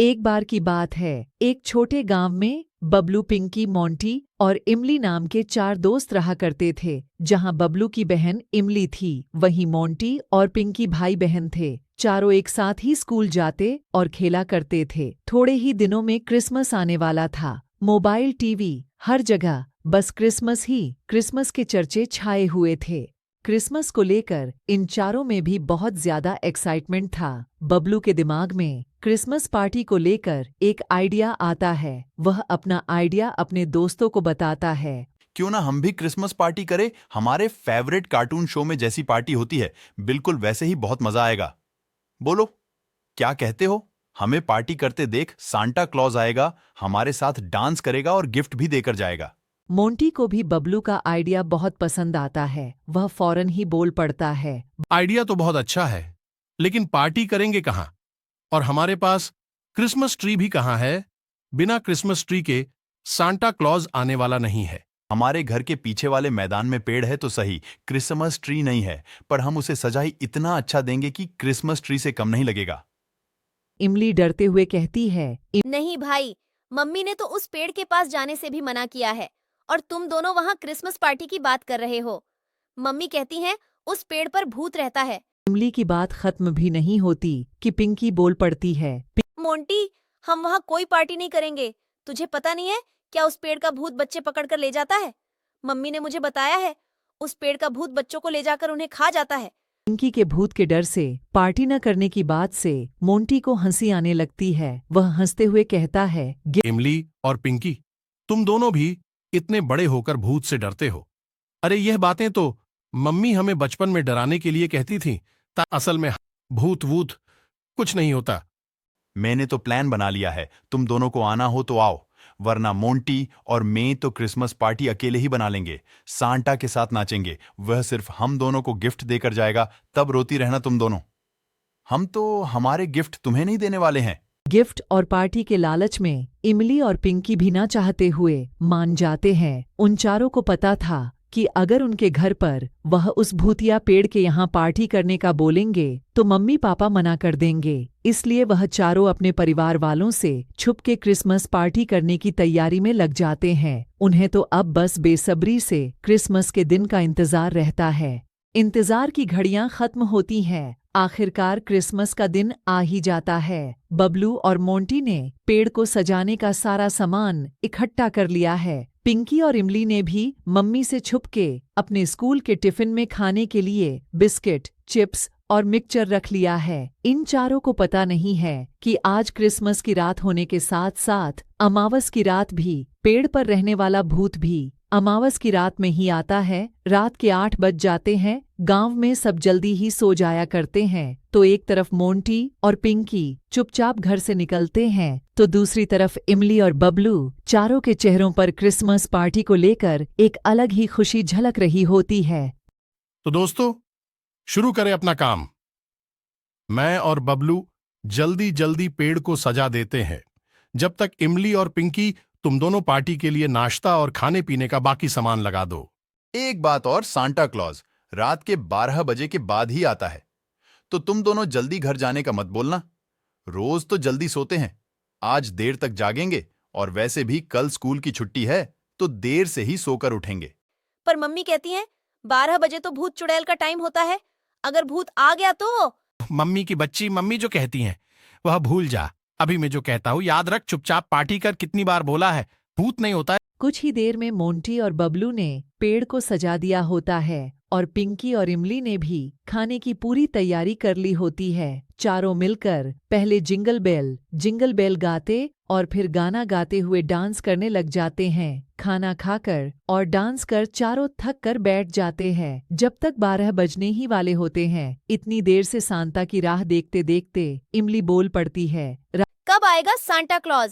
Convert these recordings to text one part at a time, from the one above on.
एक बार की बात है, एक छोटे गांव में बबलू, पिंकी, मोंटी और इमली नाम के 4 दोस्त रहा करते थे। जहां बबलू की बहन इमली थी, वहीं मोंटी और पिंकी भाई बहन थे। चारों एक साथ ही स्कूल जाते और खेला करते थे। थोड़े ही दिनों में क्रिसमस आने वाला था। मोबाइल, टीवी, हर जगह बस क्रिसमस के चर्चे छाए हुए थे। क्रिसमस को लेकर इन चारों में भी बहुत ज्यादा एक्साइटमेंट था। बबलू के दिमाग में क्रिसमस पार्टी को लेकर एक आइडिया आता है। वह अपना आइडिया अपने दोस्तों को बताता है। क्यों ना हम भी क्रिसमस पार्टी करें, हमारे फेवरेट कार्टून शो में जैसी पार्टी होती है, बिल्कुल वैसे ही बहुत मजा आएगा। बोलो, क्या कहते हो? हमें पार्टी करते देख सांता क्लॉज आएगा, हमारे साथ डांस करेगा और गिफ्ट भी देकर जाएगा। मोंटी को भी बबलू का आइडिया बहुत पसंद आता है। वह फौरन ही बोल पड़ता है। आइडिया तो बहुत अच्छा है, लेकिन पार्टी करेंगे कहाँ? और हमारे पास क्रिसमस ट्री भी कहाँ है? बिना क्रिसमस ट्री के सांता क्लॉज आने वाला नहीं है। हमारे घर के पीछे वाले मैदान में पेड़ है तो सही, क्रिसमस ट्री नहीं है, पर हम उसे सजाई इतना अच्छा देंगे कि क्रिसमस ट्री से कम नहीं लगेगा। इमली डरते हुए कहती है। नहीं भाई, मम्मी ने तो उस पेड़ के पास जाने से भी मना किया है और तुम दोनों वहाँ क्रिसमस पार्टी की बात कर रहे हो। मम्मी कहती हैं उस पेड़ पर भूत रहता है। इमली की बात खत्म भी नहीं होती कि पिंकी बोल पड़ती है। मोंटी, हम वहाँ कोई पार्टी नहीं करेंगे। तुझे पता नहीं है क्या उस पेड़ का भूत बच्चे पकड़ कर ले जाता है? मम्मी ने मुझे बताया है, उस पेड़ का भूत बच्चों को ले जाकर उन्हें खा जाता है। पिंकी के भूत के डर से पार्टी न करने की बात से मोंटी को हंसी आने लगती है। वह हंसते हुए कहता है। इमली और पिंकी, तुम दोनों भी इतने बड़े होकर भूत से डरते हो। अरे यह बातें तो मम्मी हमें बचपन में डराने के लिए कहती थी। असल में भूत वूत कुछ नहीं होता। मैंने तो प्लान बना लिया है, तुम दोनों को आना हो तो आओ, वरना मोंटी और मैं तो क्रिसमस पार्टी अकेले ही बना लेंगे। सांता के साथ नाचेंगे, वह सिर्फ हम दोनों को गिफ्ट देकर जाएगा, तब रोती रहना तुम दोनों। हम तो हमारे गिफ्ट तुम्हें नहीं देने वाले हैं। गिफ्ट और पार्टी के लालच में इमली और पिंकी भी ना चाहते हुए मान जाते हैं। उन चारों को पता था कि अगर उनके घर पर वह उस भूतिया पेड़ के यहाँ पार्टी करने का बोलेंगे तो मम्मी पापा मना कर देंगे। इसलिए वह चारों अपने परिवार वालों से छुप के क्रिसमस पार्टी करने की तैयारी में लग जाते हैं। उन्हें तो अब बस बेसब्री से क्रिसमस के दिन का इंतजार रहता है। इंतजार की घड़ियां खत्म होती हैं। आखिरकार क्रिसमस का दिन आ ही जाता है। बबलू और मोंटी ने पेड़ को सजाने का सारा सामान इकट्ठा कर लिया है। पिंकी और इमली ने भी मम्मी से छुप के अपने स्कूल के टिफिन में खाने के लिए बिस्किट, चिप्स और मिक्सचर रख लिया है। इन चारों को पता नहीं है कि आज क्रिसमस की रात होने के साथ साथ अमावस की रात भी। पेड़ पर रहने वाला भूत भी अमावस की रात में ही आता है। रात के 8 बज जाते हैं। गांव में सब जल्दी ही सो जाया करते हैं। तो एक तरफ मोंटी और पिंकी चुपचाप घर से निकलते हैं, तो दूसरी तरफ इमली और बबलू चारों के चेहरों पर क्रिसमस पार्टी को लेकर एक अलग ही खुशी झलक रही होती है। तो दोस्तों, शुरू करें अपना काम। मैं और बबलू जल्दी जल्दी पेड़ को सजा देते हैं, जब तक इमली और पिंकी तुम दोनों पार्टी के लिए नाश्ता और खाने पीने का बाकी सामान लगा दो। एक बात और, सांता क्लॉज रात के 12 बजे के बाद ही आता है, तो तुम दोनों जल्दी घर जाने का मत बोलना। रोज तो जल्दी सोते हैं, आज देर तक जागेंगे, और वैसे भी कल स्कूल की छुट्टी है तो देर से ही सोकर उठेंगे। पर मम्मी कहती हैं 12 बजे तो भूत चुड़ैल का टाइम होता है, अगर भूत आ गया तो। मम्मी की बच्ची, मम्मी जो कहती हैं वह भूल जा। अभी मैं जो कहता हूँ याद रख, चुपचाप पार्टी कर। कितनी बार बोला है, भूत नहीं होता है। कुछ ही देर में मोंटी और बबलू ने पेड़ को सजा दिया होता है और पिंकी और इमली ने भी खाने की पूरी तैयारी कर ली होती है। चारों मिलकर पहले जिंगल बेल गाते और फिर गाना गाते हुए डांस करने लग जाते हैं। खाना खाकर और डांस कर चारों थक कर बैठ जाते हैं। जब तक 12 बजने ही वाले होते हैं, इतनी देर से सांता की राह देखते देखते इमली बोल पड़ती है। कब आएगा सांता क्लॉज?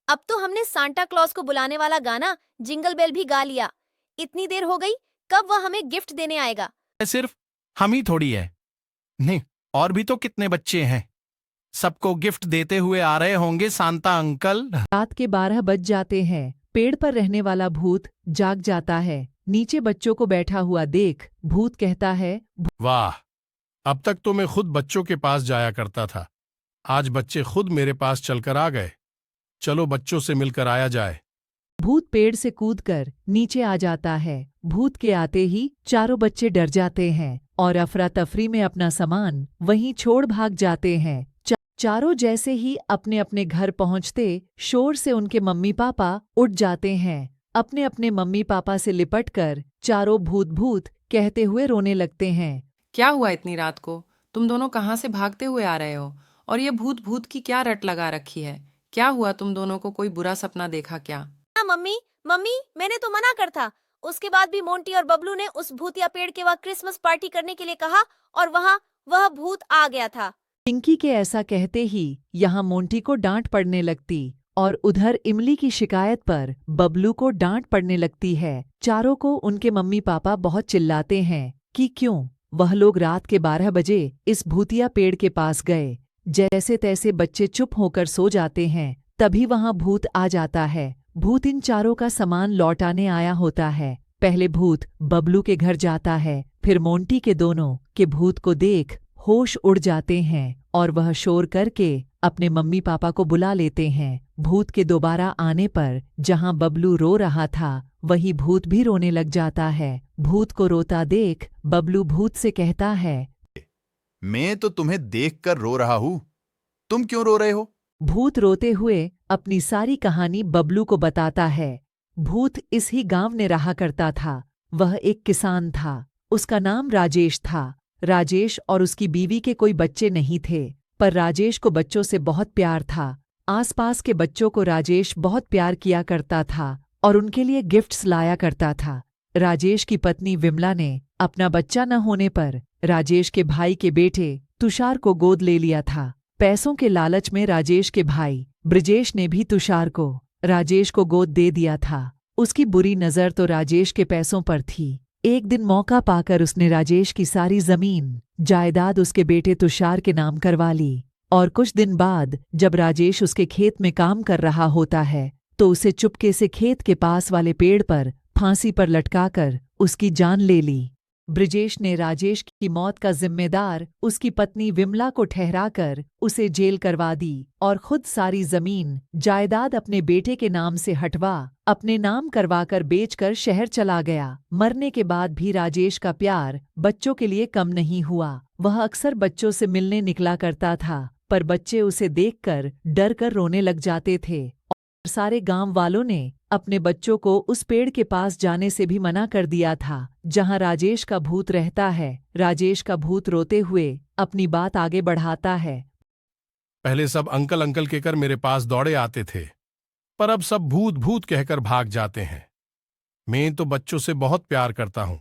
अब तो हमने सांता क्लॉज को बुलाने वाला गाना जिंगल बेल भी गा लिया। इतनी देर हो गई, कब वह हमें गिफ्ट देने आएगा? सिर्फ हम ही थोड़ी है, नहीं और भी तो कितने बच्चे हैं। सबको गिफ्ट देते हुए आ रहे होंगे सांता अंकल। रात के 12 बज जाते हैं। पेड़ पर रहने वाला भूत जाग जाता है। नीचे बच्चों को बैठा हुआ देख भूत कहता है। वाह, अब तक तो मैं खुद बच्चों के पास जाया करता था, आज बच्चे खुद मेरे पास चलकर आ गए। चलो बच्चों से मिलकर आया जाए। भूत पेड़ से कूदकर नीचे आ जाता है। भूत के आते ही चारों बच्चे डर जाते हैं और अफरा तफरी में अपना सामान वहीं छोड़ भाग जाते हैं। चारों जैसे ही अपने अपने घर पहुंचते शोर से उनके मम्मी पापा उठ जाते हैं। अपने अपने मम्मी पापा से लिपटकर चारों भूत भूत कहते हुए रोने लगते हैं। क्या हुआ इतनी रात को? तुम दोनों कहाँ से भागते हुए आ रहे हो? और ये भूत भूत की क्या रट लगा रखी है? क्या हुआ, तुम दोनों को कोई बुरा सपना देखा क्या? हाँ मम्मी, मम्मी मैंने तो मना कर था। उसके बाद भी मोंटी और बबलू ने उस भूतिया पेड़ के वहाँ क्रिसमस पार्टी करने के लिए कहा और वहाँ वह भूत आ गया था। पिंकी के ऐसा कहते ही यहाँ मोंटी को डांट पड़ने लगती और उधर इमली की शिकायत पर बबलू को डांट पड़ने लगती है। चारों को उनके मम्मी पापा बहुत चिल्लाते हैं कि क्यों वह लोग रात के 12 बजे इस भूतिया पेड़ के पास गए। जैसे तैसे बच्चे चुप होकर सो जाते हैं, तभी वहां भूत आ जाता है। भूत इन चारों का सामान लौटाने आया होता है। पहले भूत बबलू के घर जाता है, फिर मोंटी के दोनों के भूत को देख होश उड़ जाते हैं और वह शोर करके अपने मम्मी पापा को बुला लेते हैं। भूत के दोबारा आने पर जहां बबलू रो रहा था वही भूत भी रोने लग जाता है। भूत को रोता देख बबलू भूत से कहता है, मैं तो तुम्हें देखकर रो रहा हूं, तुम क्यों रो रहे हो? भूत रोते हुए अपनी सारी कहानी बबलू को बताता है। भूत इस ही गांव में रहा करता था। वह एक किसान था। उसका नाम राजेश था। राजेश और उसकी बीवी के कोई बच्चे नहीं थे, पर राजेश को बच्चों से बहुत प्यार था। आसपास के बच्चों को राजेश बहुत प्यार किया करता था और उनके लिए गिफ्ट्स लाया करता था। राजेश की पत्नी विमला ने अपना बच्चा न होने पर राजेश के भाई के बेटे तुषार को गोद ले लिया था। पैसों के लालच में राजेश के भाई ब्रजेश ने भी तुषार को राजेश को गोद दे दिया था। उसकी बुरी नज़र तो राजेश के पैसों पर थी। एक दिन मौका पाकर उसने राजेश की सारी जमीन जायदाद उसके बेटे तुषार के नाम करवा ली और कुछ दिन बाद जब राजेश उसके खेत में काम कर रहा होता है तो उसे चुपके से खेत के पास वाले पेड़ पर फांसी पर लटकाकर उसकी जान ले ली। ब्रजेश ने राजेश की मौत का जिम्मेदार उसकी पत्नी विमला को ठहराकर उसे जेल करवा दी और खुद सारी जमीन जायदाद अपने बेटे के नाम से हटवा अपने नाम करवाकर बेचकर शहर चला गया। मरने के बाद भी राजेश का प्यार बच्चों के लिए कम नहीं हुआ। वह अक्सर बच्चों से मिलने निकला करता था, पर बच्चे उसे देखकर डर कर रोने लग जाते थे और सारे गांव वालों ने अपने बच्चों को उस पेड़ के पास जाने से भी मना कर दिया था जहां राजेश का भूत रहता है। राजेश का भूत रोते हुए अपनी बात आगे बढ़ाता है। पहले सब अंकल अंकल कहकर मेरे पास दौड़े आते थे, पर अब सब भूत भूत कहकर भाग जाते हैं। मैं तो बच्चों से बहुत प्यार करता हूं।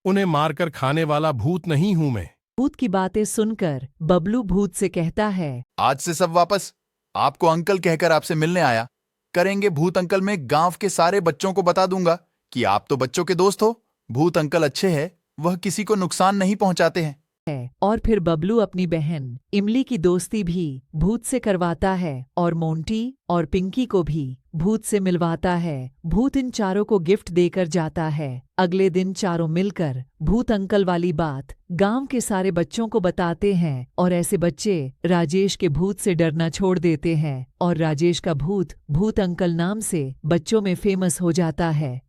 उन्हें मारकर खाने वाला भूत नहीं हूं मैं। भूत की बातें सुनकर बबलू भूत से कहता है, आज से सब वापस आपको अंकल कहकर आपसे मिलने आया करेंगे। भूत अंकल मैं गांव के सारे बच्चों को बता दूंगा कि आप तो बच्चों के दोस्त हो। भूत अंकल अच्छे हैं, वह किसी को नुकसान नहीं पहुंचाते हैं। और फिर बबलू अपनी बहन इमली की दोस्ती भी भूत से करवाता है और मोंटी और पिंकी को भी भूत से मिलवाता है। भूत इन चारों को गिफ्ट देकर जाता है। अगले दिन चारों मिलकर भूत अंकल वाली बात गांव के सारे बच्चों को बताते हैं और ऐसे बच्चे राजेश के भूत से डरना छोड़ देते हैं और राजेश का भूत भूत अंकल नाम से बच्चों में फेमस हो जाता है।